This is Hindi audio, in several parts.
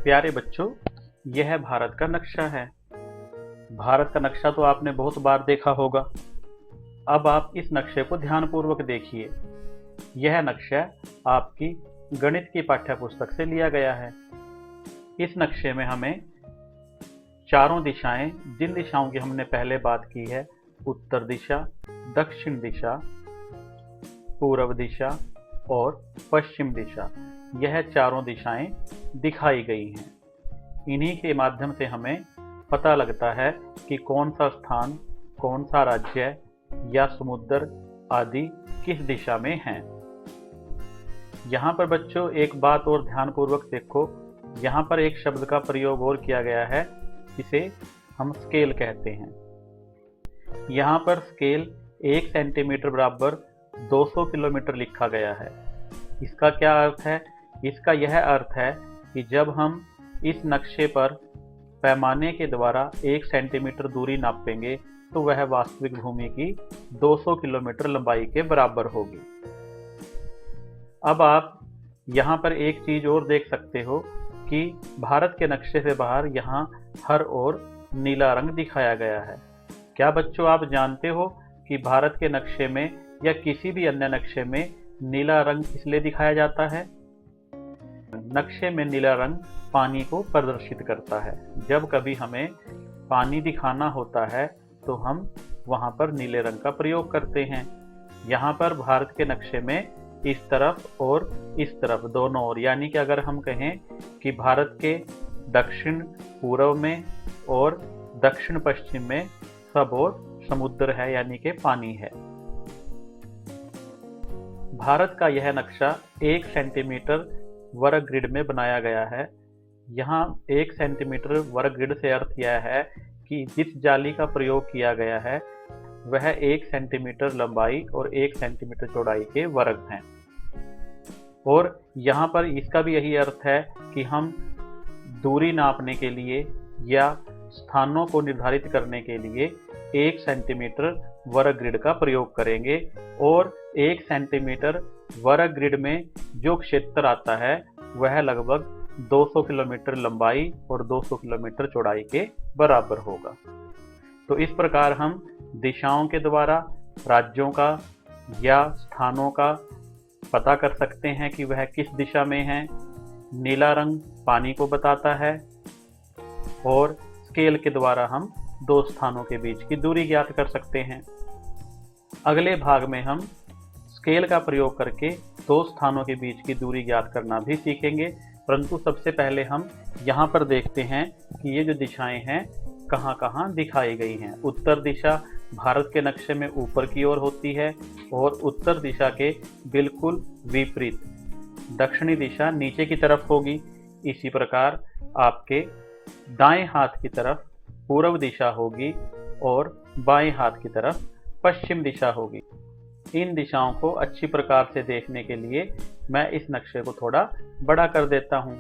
प्यारे बच्चों, यह भारत का नक्शा है। भारत का नक्शा तो आपने बहुत बार देखा होगा। अब आप इस नक्शे को ध्यानपूर्वक देखिए। यह नक्शा आपकी गणित की पाठ्य पुस्तक से लिया गया है। इस नक्शे में हमें चारों दिशाएं, जिन दिशाओं की हमने पहले बात की है, उत्तर दिशा, दक्षिण दिशा, पूर्व दिशा और पश्चिम दिशा, यह चारों दिशाएं दिखाई गई हैं। इन्हीं के माध्यम से हमें पता लगता है कि कौन सा स्थान, कौन सा राज्य या समुद्र आदि किस दिशा में है। यहाँ पर बच्चों एक बात और ध्यानपूर्वक देखो। यहाँ पर एक शब्द का प्रयोग और किया गया है, जिसे हम स्केल कहते हैं। यहाँ पर स्केल 1 सेंटीमीटर बराबर 200 किलोमीटर लिखा गया है। इसका क्या अर्थ है? इसका यह अर्थ है कि जब हम इस नक्शे पर पैमाने के द्वारा 1 सेंटीमीटर दूरी नापेंगे तो वह वास्तविक भूमि की 200 किलोमीटर लंबाई के बराबर होगी। अब आप यहाँ पर एक चीज और देख सकते हो कि भारत के नक्शे से बाहर यहाँ हर ओर नीला रंग दिखाया गया है। क्या बच्चों आप जानते हो कि भारत के नक्शे में या किसी भी अन्य नक्शे में नीला रंग इसलिए दिखाया जाता है? नक्शे में नीला रंग पानी को प्रदर्शित करता है। जब कभी हमें पानी दिखाना होता है तो हम वहां पर नीले रंग का प्रयोग करते हैं। यहाँ पर भारत के नक्शे में इस तरफ और इस तरफ दोनों ओर, यानी कि अगर हम कहें कि भारत के दक्षिण पूर्व में और दक्षिण पश्चिम में सब ओर समुद्र है, यानी कि पानी है। भारत का यह नक्शा 1 सेंटीमीटर वर्ग ग्रिड में बनाया गया है। यहाँ 1 सेंटीमीटर वर्ग ग्रिड से अर्थ यह है कि जिस जाली का प्रयोग किया गया है वह 1 सेंटीमीटर लंबाई और 1 सेंटीमीटर चौड़ाई के वर्ग हैं। और यहाँ पर इसका भी यही अर्थ है कि हम दूरी नापने के लिए या स्थानों को निर्धारित करने के लिए 1 सेंटीमीटर वर्ग ग्रिड का प्रयोग करेंगे। और 1 सेंटीमीटर वर्ग ग्रिड में जो क्षेत्र आता है वह लगभग 200 किलोमीटर लंबाई और 200 किलोमीटर चौड़ाई के बराबर होगा। तो इस प्रकार हम दिशाओं के द्वारा राज्यों का या स्थानों का पता कर सकते हैं कि वह किस दिशा में है। नीला रंग पानी को बताता है और स्केल के द्वारा हम दो स्थानों के बीच की दूरी ज्ञात कर सकते हैं। अगले भाग में हम स्केल का प्रयोग करके दो स्थानों के बीच की दूरी ज्ञात करना भी सीखेंगे, परंतु सबसे पहले हम यहाँ पर देखते हैं कि ये जो दिशाएं हैं कहाँ कहाँ दिखाई गई हैं। उत्तर दिशा भारत के नक्शे में ऊपर की ओर होती है और उत्तर दिशा के बिल्कुल विपरीत दक्षिणी दिशा नीचे की तरफ होगी। इसी प्रकार आपके दाएं हाथ की तरफ पूर्व दिशा होगी और बाएं हाथ की तरफ पश्चिम दिशा होगी। इन दिशाओं को अच्छी प्रकार से देखने के लिए मैं इस नक्शे को थोड़ा बड़ा कर देता हूं।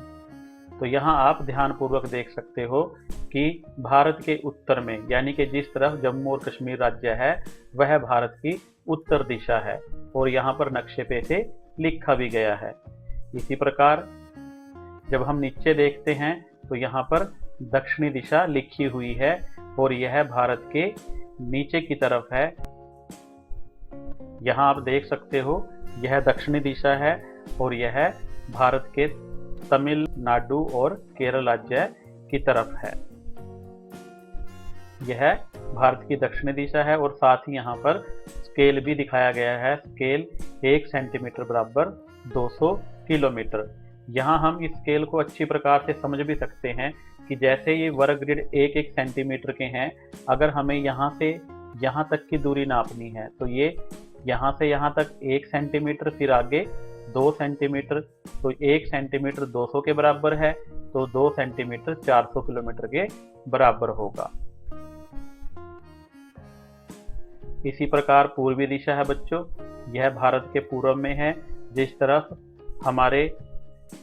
तो यहाँ आप ध्यानपूर्वक देख सकते हो कि भारत के उत्तर में, यानी कि जिस तरफ जम्मू और कश्मीर राज्य है वह भारत की उत्तर दिशा है और यहाँ पर नक्शे पे से लिखा भी गया है। इसी प्रकार जब हम नीचे देखते हैं तो यहाँ पर दक्षिणी दिशा लिखी हुई है और यह भारत के नीचे की तरफ है। यहाँ आप देख सकते हो यह दक्षिणी दिशा है और यह भारत के तमिलनाडु और केरल राज्य की तरफ है। यह भारत की दक्षिणी दिशा है और साथ ही यहाँ पर स्केल भी दिखाया गया है। स्केल 1 सेंटीमीटर बराबर 200 किलोमीटर। यहाँ हम इस स्केल को अच्छी प्रकार से समझ भी सकते हैं कि जैसे ये वर्ग ग्रिड 1-1 सेंटीमीटर के हैं, अगर हमें यहाँ से यहाँ तक की दूरी नापनी है तो ये यहाँ से यहाँ तक 1 सेंटीमीटर, फिर आगे 2 सेंटीमीटर, तो 1 सेंटीमीटर 200 के बराबर है, तो 2 सेंटीमीटर 400 किलोमीटर के बराबर होगा। इसी प्रकार पूर्वी दिशा है बच्चों, यह भारत के पूर्व में है। जिस तरफ हमारे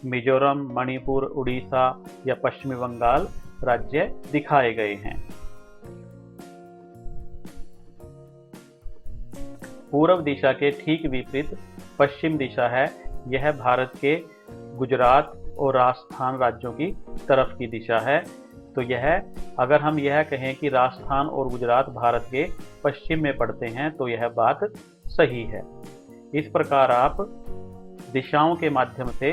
मिजोरम, मणिपुर, उड़ीसा या पश्चिमी बंगाल राज्य दिखाए गए हैं। पूर्व दिशा के ठीक विपरीत पश्चिम दिशा है। यह भारत के गुजरात, और राजस्थान राज्यों की तरफ की दिशा है। तो यह, अगर हम यह कहें कि राजस्थान और गुजरात भारत के पश्चिम में पड़ते हैं तो यह बात सही है। इस प्रकार आप दिशाओं के माध्यम से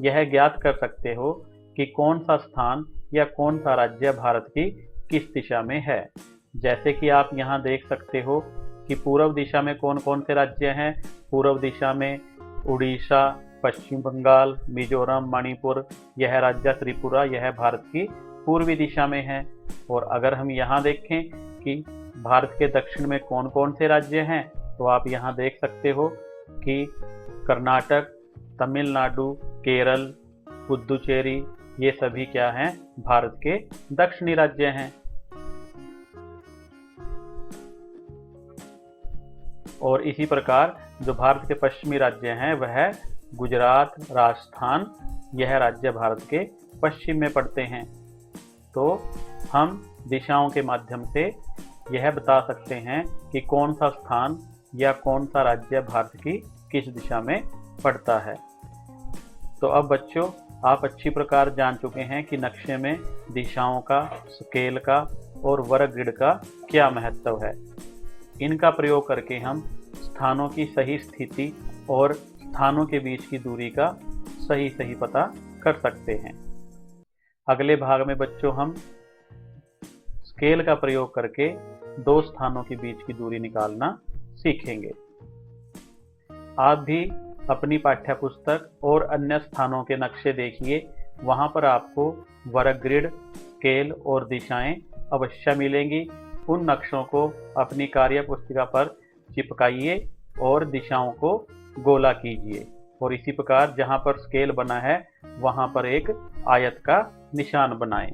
यह ज्ञात कर सकते हो कि कौन सा स्थान या कौन सा राज्य भारत की किस दिशा में है। जैसे कि आप यहाँ देख सकते हो कि पूर्व दिशा में कौन कौन से राज्य हैं। पूर्व दिशा में उड़ीसा, पश्चिम बंगाल, मिजोरम, मणिपुर, यह राज्य त्रिपुरा, यह भारत की पूर्वी दिशा में है। और अगर हम यहाँ देखें कि भारत के दक्षिण में कौन कौन से राज्य हैं, तो आप यहाँ देख सकते हो कि कर्नाटक, तमिलनाडु, केरल, पुदुचेरी, ये सभी क्या हैं, भारत के दक्षिणी राज्य हैं। और इसी प्रकार जो भारत के पश्चिमी राज्य हैं वह गुजरात, राजस्थान, यह राज्य भारत के पश्चिम में पड़ते हैं। तो हम दिशाओं के माध्यम से यह बता सकते हैं कि कौन सा स्थान या कौन सा राज्य भारत की किस दिशा में पड़ता है। तो अब बच्चों, आप अच्छी प्रकार जान चुके हैं कि नक्शे में दिशाओं का, स्केल का और वर्ग ग्रिड का क्या महत्व है। इनका प्रयोग करके हम स्थानों की सही स्थिति और स्थानों के बीच की दूरी का सही पता कर सकते हैं। अगले भाग में बच्चों हम स्केल का प्रयोग करके दो स्थानों के बीच की दूरी निकालना सीखेंगे। आप भी अपनी पाठ्य पुस्तक और अन्य स्थानों के नक्शे देखिए, वहां पर आपको वर्ग ग्रिड, स्केल और दिशाएं अवश्य मिलेंगी। उन नक्शों को अपनी कार्य पुस्तिका पर चिपकाइए और दिशाओं को गोला कीजिए। और इसी प्रकार जहां पर स्केल बना है वहां पर एक आयत का निशान बनाएं।